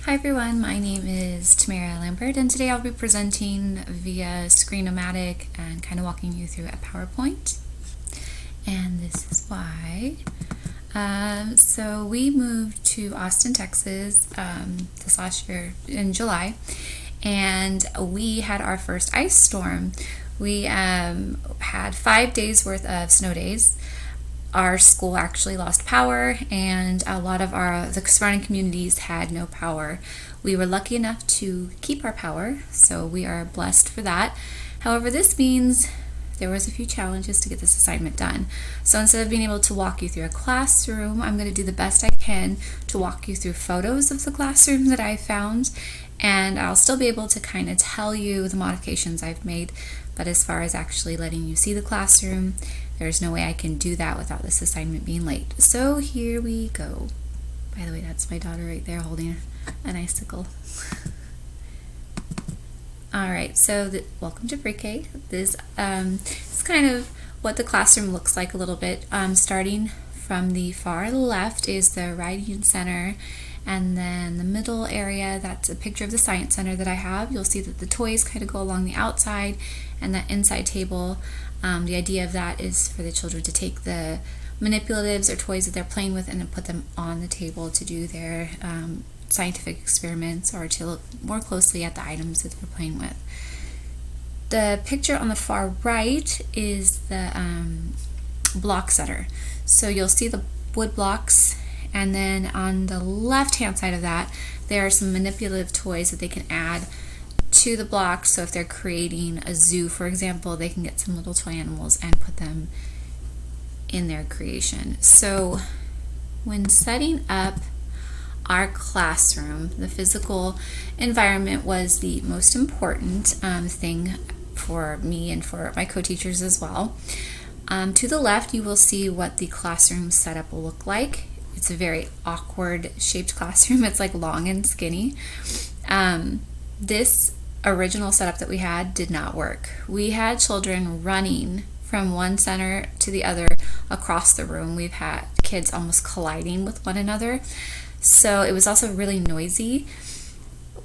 Hi everyone, my name is Tamara Lambert, and today I'll be presenting via Screen-O-Matic and kind of walking you through a PowerPoint. And this is why. So we moved to Austin, Texas this last year in July, and we had our first ice storm. We had 5 days worth of snow days. Our school actually lost power, and a lot of the surrounding communities had no power. We were lucky enough to keep our power, so we are blessed for that. However, this means there was a few challenges to get this assignment done. So instead of being able to walk you through a classroom, I'm going to do the best I can to walk you through photos of the classroom that I found, and I'll still be able to kind of tell you the modifications I've made. But as far as actually letting you see the classroom, there's no way I can do that without this assignment being late. So here we go. By the way, that's my daughter right there holding an icicle. Alright, so welcome to pre-K. This is kind of what the classroom looks like a little bit. Starting from the far left is the writing center, and then the middle area, that's a picture of the science center that I have. You'll see that the toys kind of go along the outside, and that inside table, the idea of that is for the children to take the manipulatives or toys that they're playing with and then put them on the table to do their scientific experiments or to look more closely at the items that they're playing with. The picture on the far right is the block center. So you'll see the wood blocks, and then on the left hand side of that there are some manipulative toys that they can add to the blocks. So if they're creating a zoo, for example, they can get some little toy animals and put them in their creation. So when setting up our classroom, the physical environment was the most important thing for me and for my co-teachers as well. To the left, you will see what the classroom setup will look like. It's a very awkward shaped classroom. It's like long and skinny. This original setup that we had did not work. We had children running from one center to the other across the room. We've had kids almost colliding with one another. So it was also really noisy.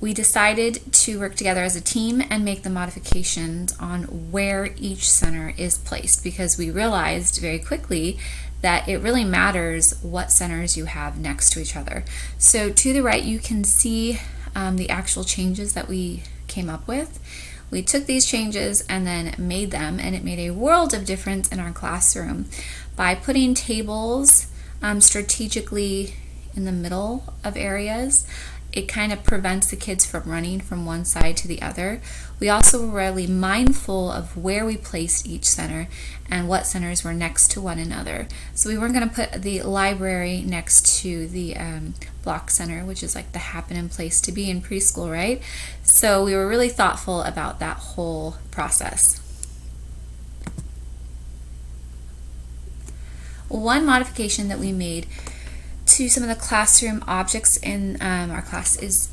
We decided to work together as a team and make the modifications on where each center is placed, because we realized very quickly that it really matters what centers you have next to each other. So to the right, you can see the actual changes that we came up with. We took these changes and then made them, and it made a world of difference in our classroom. By putting tables strategically in the middle of areas, it kind of prevents the kids from running from one side to the other. We also were really mindful of where we placed each center and what centers were next to one another. So we weren't going to put the library next to the block center, which is like the happening place to be in preschool, right? So we were really thoughtful about that whole process. One modification that we made to some of the classroom objects in our class is,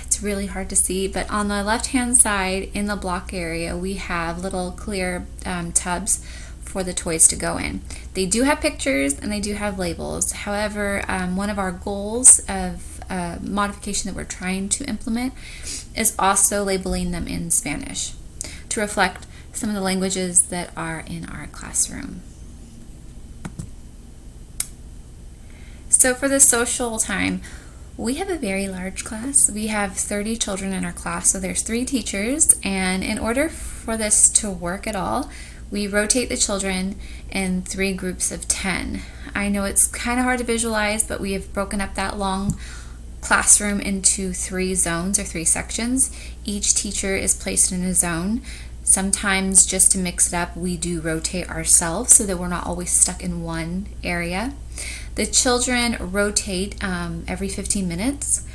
it's really hard to see, but on the left hand side in the block area we have little clear tubs for the toys to go in. They do have pictures and they do have labels. However, one of our goals of modification that we're trying to implement is also labeling them in Spanish to reflect some of the languages that are in our classroom. So for the social time, we have a very large class. We have 30 children in our class, so there's 3 teachers, and in order for this to work at all, we rotate the children in 3 groups of 10. I know it's kind of hard to visualize, but we have broken up that long classroom into 3 zones or 3 sections. Each teacher is placed in a zone. Sometimes, just to mix it up, we do rotate ourselves so that we're not always stuck in one area. The children rotate every 15 minutes.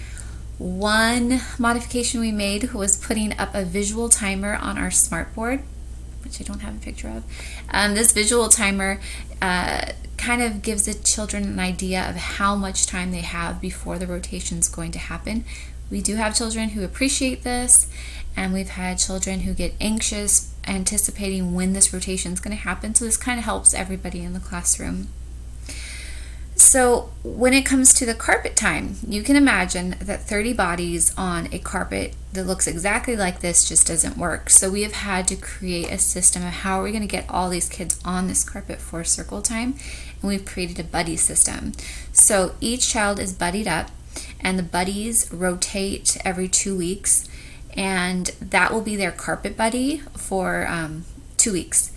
One modification we made was putting up a visual timer on our smartboard, which I don't have a picture of. This visual timer kind of gives the children an idea of how much time they have before the rotation is going to happen. We do have children who appreciate this, and we've had children who get anxious anticipating when this rotation is going to happen, so this kind of helps everybody in the classroom. So when it comes to the carpet time, you can imagine that 30 bodies on a carpet that looks exactly like this just doesn't work. So we have had to create a system of how are we going to get all these kids on this carpet for circle time, and we've created a buddy system. So each child is buddied up, and the buddies rotate every 2 weeks, and that will be their carpet buddy for 2 weeks.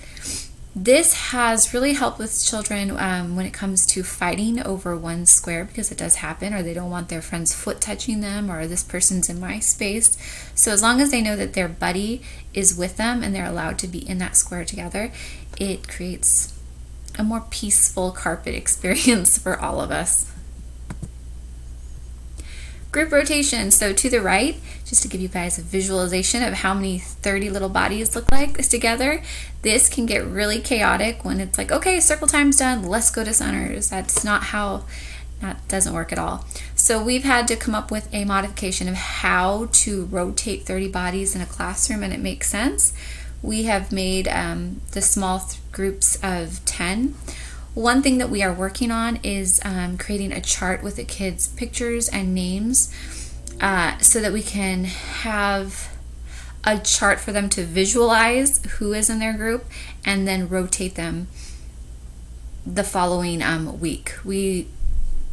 This has really helped with children when it comes to fighting over one square, because it does happen, or they don't want their friend's foot touching them, or this person's in my space. So as long as they know that their buddy is with them and they're allowed to be in that square together, it creates a more peaceful carpet experience for all of us. Group rotation. So to the right, just to give you guys a visualization of how many 30 little bodies look like together, this can get really chaotic when it's like, okay, circle time's done, let's go to centers. That doesn't work at all. So we've had to come up with a modification of how to rotate 30 bodies in a classroom and it makes sense. We have made the small groups of 10. One thing that we are working on is creating a chart with the kids' pictures and names so that we can have a chart for them to visualize who is in their group and then rotate them the following week. We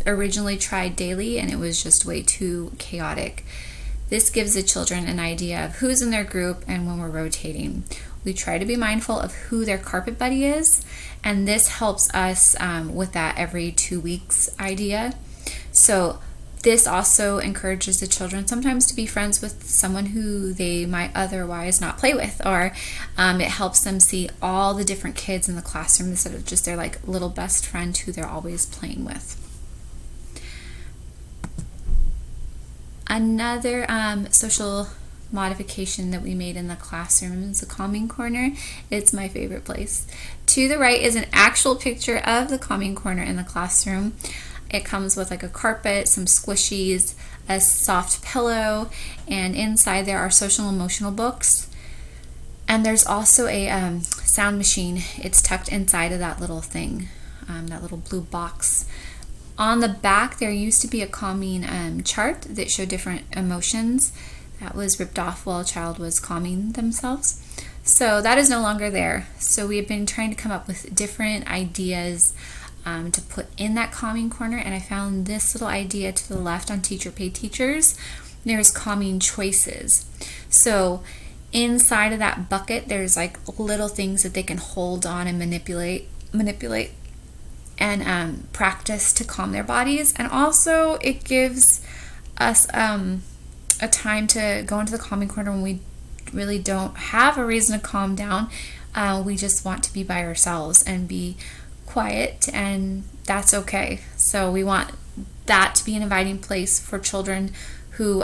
originally tried daily and it was just way too chaotic. This gives the children an idea of who's in their group and when we're rotating. We try to be mindful of who their carpet buddy is, and this helps us with that every 2 weeks idea. So this also encourages the children sometimes to be friends with someone who they might otherwise not play with, or it helps them see all the different kids in the classroom instead of just their like little best friend who they're always playing with. Another social modification that we made in the classroom is the calming corner. It's my favorite place. To the right is an actual picture of the calming corner in the classroom. It comes with like a carpet, some squishies, a soft pillow, and inside there are social emotional books. And there's also a sound machine. It's tucked inside of that little thing, that little blue box. On the back there used to be a calming chart that showed different emotions. That was ripped off while a child was calming themselves. So that is no longer there. So we have been trying to come up with different ideas to put in that calming corner, and I found this little idea to the left on Teacher Pay Teachers. There's calming choices. So inside of that bucket there's like little things that they can hold on and manipulate and practice to calm their bodies. And also it gives us a time to go into the calming corner when we really don't have a reason to calm down. We just want to be by ourselves and be quiet, and that's okay. So we want that to be an inviting place for children who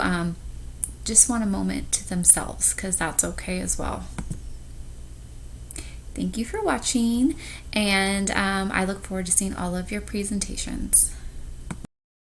just want a moment to themselves, because that's okay as well. Thank you for watching, and I look forward to seeing all of your presentations.